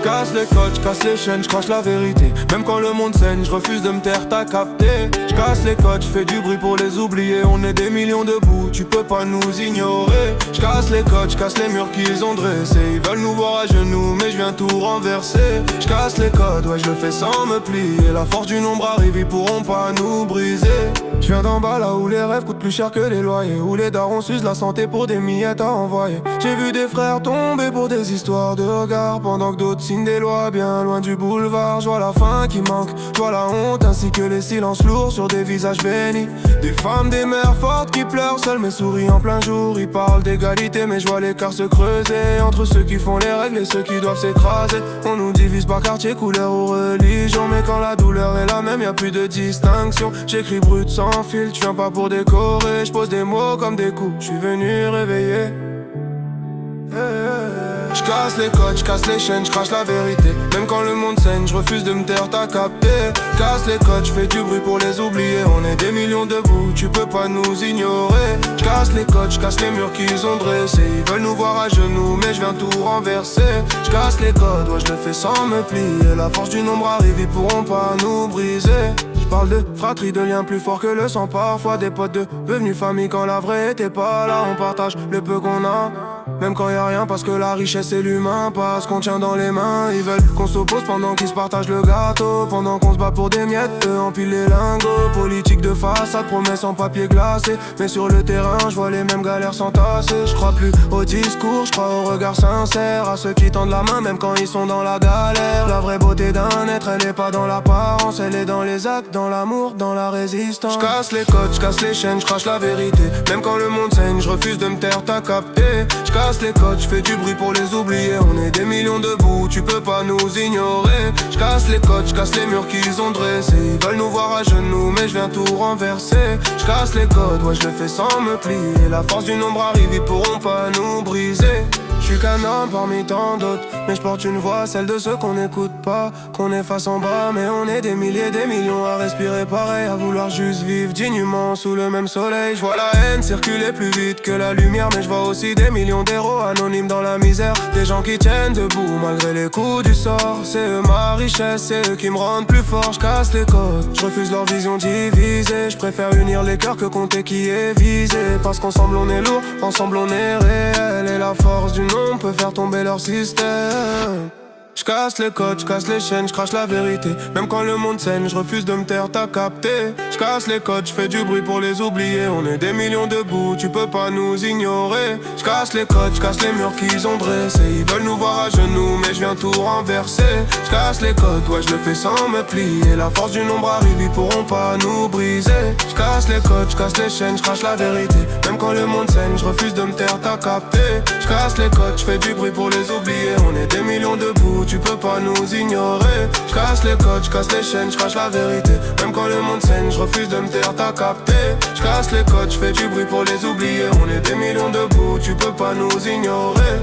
J'casse les codes, j'casse les chaînes, j'crache la vérité. Même quand le monde saigne, j'refuse de me taire, t'as capté. J'casse les codes, j'fais du bruit pour les oublier. On est des millions debout, tu peux pas nous ignorer. J'casse les codes, j'casse les murs qu'ils ont dressés. Ils veulent nous voir à genoux, mais j'viens tout renverser. J'casse les codes, ouais, je le fais sans me plier. La force du nombre arrive, ils pourront pas nous briser. J'viens d'en bas là où les rêves coûtent plus cher que les loyers, où les darons s'usent la santé pour des miettes à envoyer. J'ai vu des frères tomber pour des histoires de regard, pendant que d'autres signent des lois bien loin du boulevard. J'vois la faim qui manque, j'vois la honte ainsi que les silences lourds sur des visages bénis. Des femmes, des mères fortes qui pleurent seules mais sourient en plein jour. Ils parlent d'égalité mais j'vois l'écart se creuser entre ceux qui font les règles et ceux qui doivent s'écraser. On nous divise par quartier, couleur ou religion, mais quand la douleur est la même y'a plus de distinction. J'écris brut sans filtre, j'viens pas pour décorer. J'pose des mots comme des coups, j'suis venu réveiller. J'casse les codes, j'casse les chaînes, j'crache la vérité. Même quand le monde saigne, j'refuse de me taire, t'as capté. Casse les codes, j'fais du bruit pour les oublier. On est des millions debout, tu peux pas nous ignorer. J'casse les codes, j'casse les murs qu'ils ont dressés. Ils veulent nous voir à genoux, mais j'viens tout renverser. J'casse les codes, ouais, je le fais sans me plier. La force du nombre arrive, ils pourront pas nous briser. J'parle de fratrie, de liens plus forts que le sang. Parfois des potes devenus famille quand la vraie était pas là. On partage le peu qu'on a, même quand y a rien, parce que la richesse c'est l'humain, pas ce qu'on tient dans les mains. Ils veulent qu'on s'oppose pendant qu'ils se partagent le gâteau, pendant qu'on se bat pour des miettes, empile les lingots. Politique de façade, promesses en papier glacé, mais sur le terrain je vois les mêmes galères s'entasser. Je crois plus au discours, je crois au regard sincère, à ceux qui tendent la main même quand ils sont dans la galère. La vraie beauté d'un être, elle est pas dans l'apparence, elle est dans les actes, dans l'amour, dans la résistance. Je casse les codes, je casse les chaînes, je crache la vérité. Même quand le monde saigne, je refuse de me taire, t'as capté. Je casse les codes, je fais du bruit pour les oublier. On est des millions debout, tu peux pas nous ignorer. Je casse les codes, je casse les murs qu'ils ont dressés. Ils veulent nous voir à genoux, mais je viens tout renverser. Je casse les codes, ouais, je le fais sans me plier. La force du nombre arrive, ils pourront pas nous briser. Je suis qu'un homme parmi tant d'autres, mais je porte une voix, celle de ceux qu'on n'écoute pas, qu'on efface en bas. Mais on est des milliers, des millions à respirer pareil, à vouloir juste vivre dignement sous le même soleil. Je vois la haine circuler plus vite que la lumière, mais je vois aussi des millions d'héros anonymes dans la misère. Des gens qui tiennent debout malgré les coups du sort. C'est eux ma richesse, c'est eux qui me rendent plus fort. Je casse les codes, je refuse leur vision divisée. Je préfère unir les cœurs que compter qui est visé, parce qu'ensemble on est lourd, ensemble on est réel. Et la force du on peut faire tomber leur système. J'casse les codes, j'casse les chaînes, j'crache la vérité. Même quand le monde saigne, j'refuse de me taire, t'as capté. J'casse les codes, j'fais du bruit pour les oublier. On est des millions debout, tu peux pas nous ignorer. J'casse les codes, j'casse les murs qu'ils ont dressés. Ils veulent nous voir à genoux, mais je viens tout renverser. J'casse les codes, ouais, je le fais sans me plier. La force du nombre arrive, ils pourront pas nous briser. J'casse les codes, j'casse les chaînes, j'crache la vérité. Même quand le monde saigne, j'refuse de me taire, t'as capté. J'casse les codes, j'fais du bruit pour les oublier. On est des millions debout, tu peux pas nous ignorer. J'casse les codes, j'casse les chaînes, j'crache la vérité. Même quand le monde saigne, j'refuse de me taire, t'as capté. J'casse les codes, j'fais du bruit pour les oublier. On est des millions debout, tu peux pas nous ignorer.